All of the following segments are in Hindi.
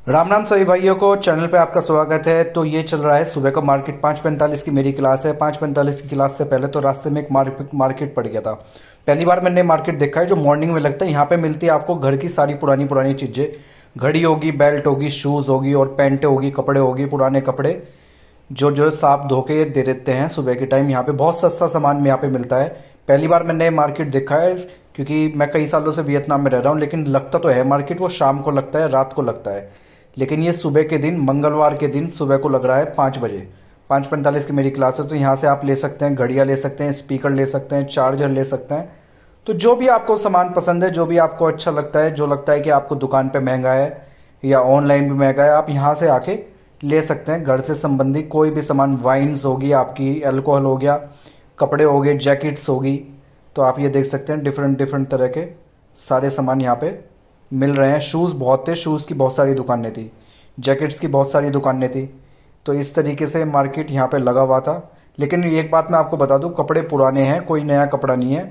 राम राम सभी भाइयों को चैनल पे आपका स्वागत है। तो ये चल रहा है सुबह का मार्केट। 5:45 की मेरी क्लास है। 5:45 की क्लास से पहले तो रास्ते में एक मार्केट पड़ गया था। पहली बार मैंने मार्केट देखा है जो मॉर्निंग में लगता है। यहाँ पे मिलती है आपको घर की सारी पुरानी पुरानी चीज़ें। घड़ी होगी, बेल्ट होगी, शूज़ होगी और पैंटें होगी, कपड़े होगी, पुराने कपड़े जो जो साफ धो के दे देते हैं सुबह के टाइम। यहाँ पे बहुत सस्ता सामान यहाँ पे मिलता है। पहली बार मैंने मार्केट देखा है क्योंकि मैं कई सालों से वियतनाम में रह रहा हूँ, लेकिन लगता तो है मार्केट वो शाम को लगता है, रात को लगता है। लेकिन ये सुबह के दिन, मंगलवार के दिन सुबह को लग रहा है 5 बजे। 5:45 की मेरी क्लास है। तो यहाँ से आप ले सकते हैं, घड़ियाँ ले सकते हैं, स्पीकर ले सकते हैं, चार्जर ले सकते हैं। तो जो भी आपको सामान पसंद है, जो भी आपको अच्छा लगता है, जो लगता है कि आपको दुकान पे महंगा है या ऑनलाइन भी महंगा है, आप यहाँ से आके ले सकते हैं। घर से संबंधित कोई भी सामान, वाइन्स होगी आपकी, अल्कोहल हो गया, कपड़े हो गए, जैकेट्स होगी। तो आप ये देख सकते हैं डिफरेंट डिफरेंट तरह के सारे सामान यहाँ पे मिल रहे हैं। शूज़ बहुत थे, शूज़ की बहुत सारी दुकानें थी, जैकेट्स की बहुत सारी दुकानें थी। तो इस तरीके से मार्केट यहाँ पे लगा हुआ था। लेकिन एक बात मैं आपको बता दूँ, कपड़े पुराने हैं, कोई नया कपड़ा नहीं है।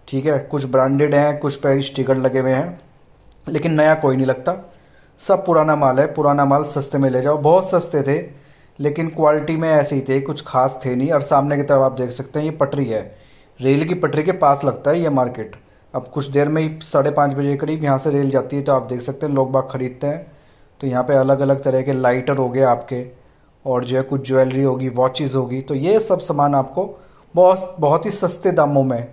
ठीक है, कुछ ब्रांडेड हैं, कुछ पे स्टिकर लगे हुए हैं, लेकिन नया कोई नहीं लगता। सब पुराना माल है। पुराना माल सस्ते में ले जाओ। बहुत सस्ते थे लेकिन क्वालिटी में ऐसे ही थे, कुछ खास थे नहीं। और सामने की तरफ आप देख सकते हैं ये पटरी है, रेल की पटरी के पास लगता है ये मार्केट। अब कुछ देर में ही 5:30 बजे के करीब यहाँ से रेल जाती है। तो आप देख सकते हैं लोग बाग खरीदते हैं। तो यहाँ पे अलग अलग तरह के लाइटर हो गए आपके, और जो है कुछ ज्वेलरी होगी, वॉचेस होगी। तो ये सब सामान आपको बहुत बहुत ही सस्ते दामों में,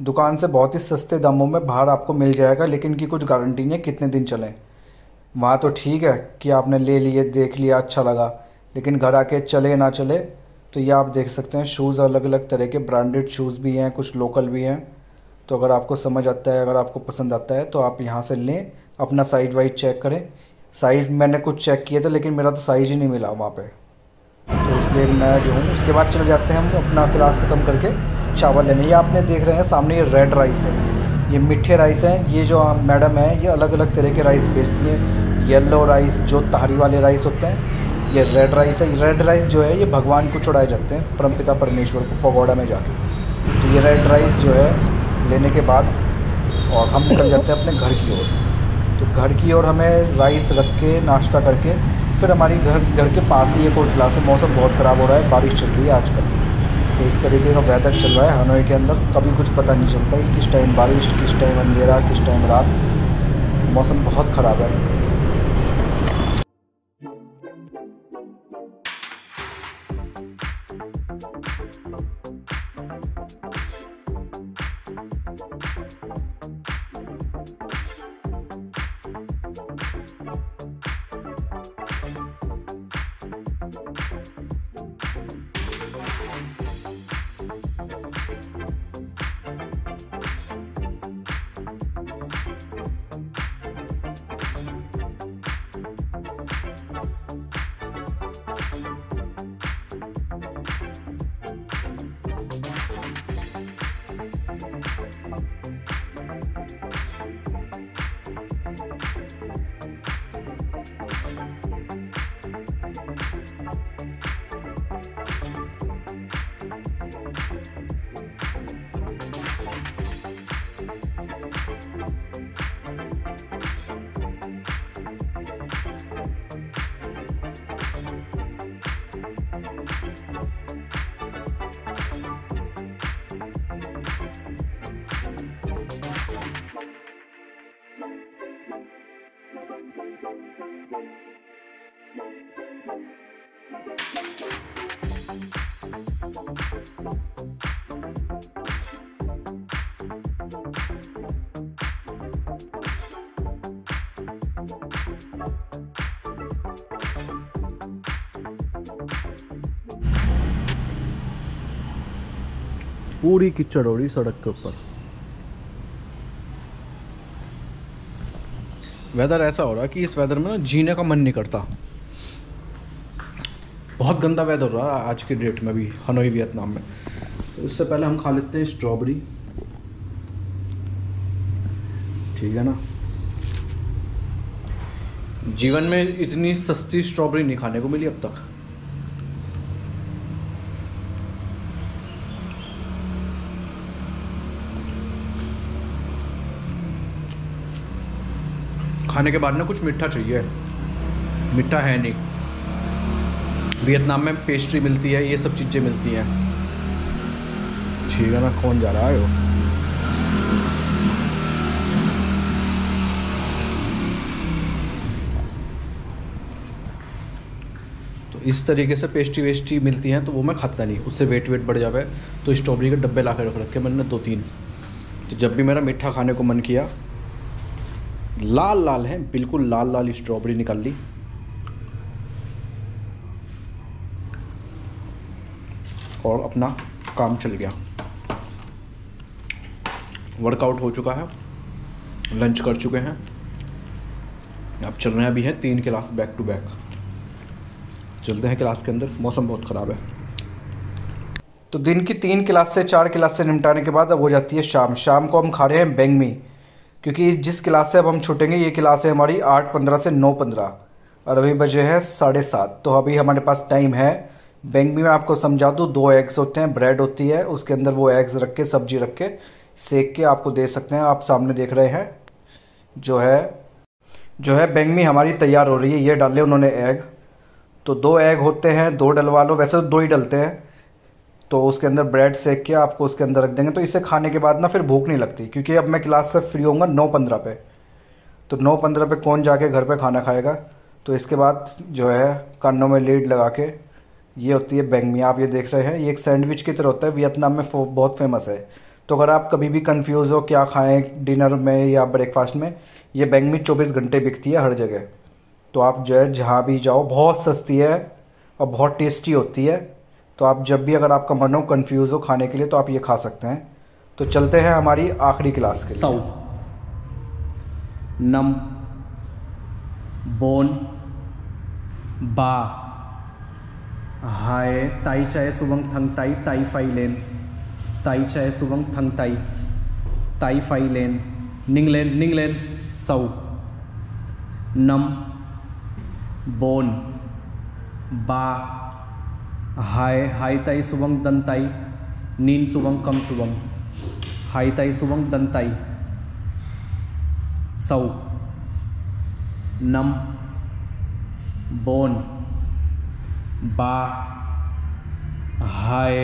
दुकान से बहुत ही सस्ते दामों में बाहर आपको मिल जाएगा। लेकिन की कुछ गारंटी नहीं है कितने दिन चले। वहाँ तो ठीक है कि आपने ले लिए, देख लिया, अच्छा लगा, लेकिन घर आके चले ना चले। तो ये आप देख सकते हैं शूज़, अलग अलग तरह के ब्रांडेड शूज़ भी हैं, कुछ लोकल भी हैं। तो अगर आपको समझ आता है, अगर आपको पसंद आता है तो आप यहाँ से लें। अपना साइज वाइज चेक करें। साइज मैंने कुछ चेक किए थे लेकिन मेरा तो साइज ही नहीं मिला वहाँ पे। तो इसलिए मैं जो हूँ उसके बाद चले जाते हैं हम अपना क्लास ख़त्म करके चावल लेने। ये आपने देख रहे हैं सामने, ये रेड राइस है, ये मीठे राइस हैं। ये जो मैडम है ये अलग अलग तरह के राइस बेचती हैं। येलो राइस जो तहरी वाले राइस होते हैं, ये रेड राइस है। रेड राइस जो है ये भगवान को चढ़ाए जाते हैं, परमपिता परमेश्वर को, पगोड़ा में जाके। तो ये रेड राइस जो है लेने के बाद और हम निकल जाते हैं अपने घर की ओर। तो घर की ओर हमें राइस रख के, नाश्ता करके, फिर हमारी घर के पास ही एक और क्लास है। मौसम बहुत ख़राब हो रहा है, बारिश चल रही है आजकल। तो इस तरीके का वेदर चल रहा है हनोई के अंदर। कभी कुछ पता नहीं चलता है किस टाइम बारिश, किस टाइम अंधेरा, किस टाइम रात। मौसम बहुत ख़राब है। पूरी कीचड़ हो रही सड़क के ऊपर। वेदर ऐसा हो रहा है कि इस वेदर में ना जीने का मन नहीं करता। बहुत गंदा वेदर हो रहा है आज की डेट में भी हनोई वियतनाम में। तो इससे पहले हम खा लेते हैं स्ट्रॉबेरी, ठीक है ना। जीवन में इतनी सस्ती स्ट्रॉबेरी नहीं खाने को मिली अब तक। खाने के बाद ना कुछ मीठा चाहिए। मीठा है नहीं। वियतनाम में पेस्ट्री मिलती है, ये सब चीज़ें मिलती हैं। ठीक है ना, कौन जा रहा है वो? तो इस तरीके से पेस्ट्री वेस्ट्री मिलती हैं, तो वो मैं खाता नहीं, उससे वेट बढ़ जावे। तो स्ट्रॉबेरी के डब्बे ला के रख रखे मैंने 2-3। तो जब भी मेरा मीठा खाने को मन किया, लाल लाल है बिल्कुल, लाल लाल स्ट्रॉबेरी निकाल ली और अपना काम चल गया। वर्कआउट हो चुका है, लंच कर चुके हैं, अब चल रहे हैं, अभी हैं 3 क्लास बैक टू बैक। चलते हैं क्लास के अंदर, मौसम बहुत ख़राब है। तो दिन की 3 क्लास से 4 क्लास से निपटाने के बाद अब हो जाती है शाम। शाम को हम खा रहे हैं बैंगमी, क्योंकि जिस क्लास से अब हम छूटेंगे ये क्लास है हमारी 8:15 से 9:15 और अभी बजे हैं 7:30। तो अभी हमारे पास टाइम है। बैंगमी में आपको समझा दूँ, 2 एग्स होते हैं, ब्रेड होती है, उसके अंदर वो एग्स रख के सब्जी रख के सेक के आपको दे सकते हैं। आप सामने देख रहे हैं जो है बैंगमी हमारी तैयार हो रही है। ये डाले उन्होंने एग, तो 2 एग होते हैं, 2 डलवा लो, वैसे तो 2 ही डलते हैं। तो उसके अंदर ब्रेड सेक के आपको उसके अंदर रख देंगे। तो इसे खाने के बाद ना फिर भूख नहीं लगती, क्योंकि अब मैं क्लास से फ्री होऊंगा 9:15 पे। तो 9:15 पे कौन जाके घर पे खाना खाएगा। तो इसके बाद जो है कानों में लीड लगा के, ये होती है बैंगमी। आप ये देख रहे हैं, ये एक सैंडविच की तरह होता है, वियतनाम में बहुत फेमस है। तो अगर आप कभी भी कंफ्यूज हो क्या खाएं डिनर में या ब्रेकफास्ट में, ये बैंगमी 24 घंटे बिकती है हर जगह। तो आप जो है जहाँ भी जाओ, बहुत सस्ती है और बहुत टेस्टी होती है। तो आप जब भी अगर आपका मन हो, कंफ्यूज हो खाने के लिए, तो आप ये खा सकते हैं। तो चलते हैं हमारी आखिरी क्लास के लिए। सौ नम बोन बा हाय ताई चाय सुबंग थंग ताई ताई फाई लेन ताई चाय सुबंग थंग ताई ताई फाई लेन निंगलेन सौ नम बोन बा हाय ताई सुबंग दन ताई नीन सुबंग कम सुबंग हाई ताई सुबंग दन ताई सौ नम बोन बा हाय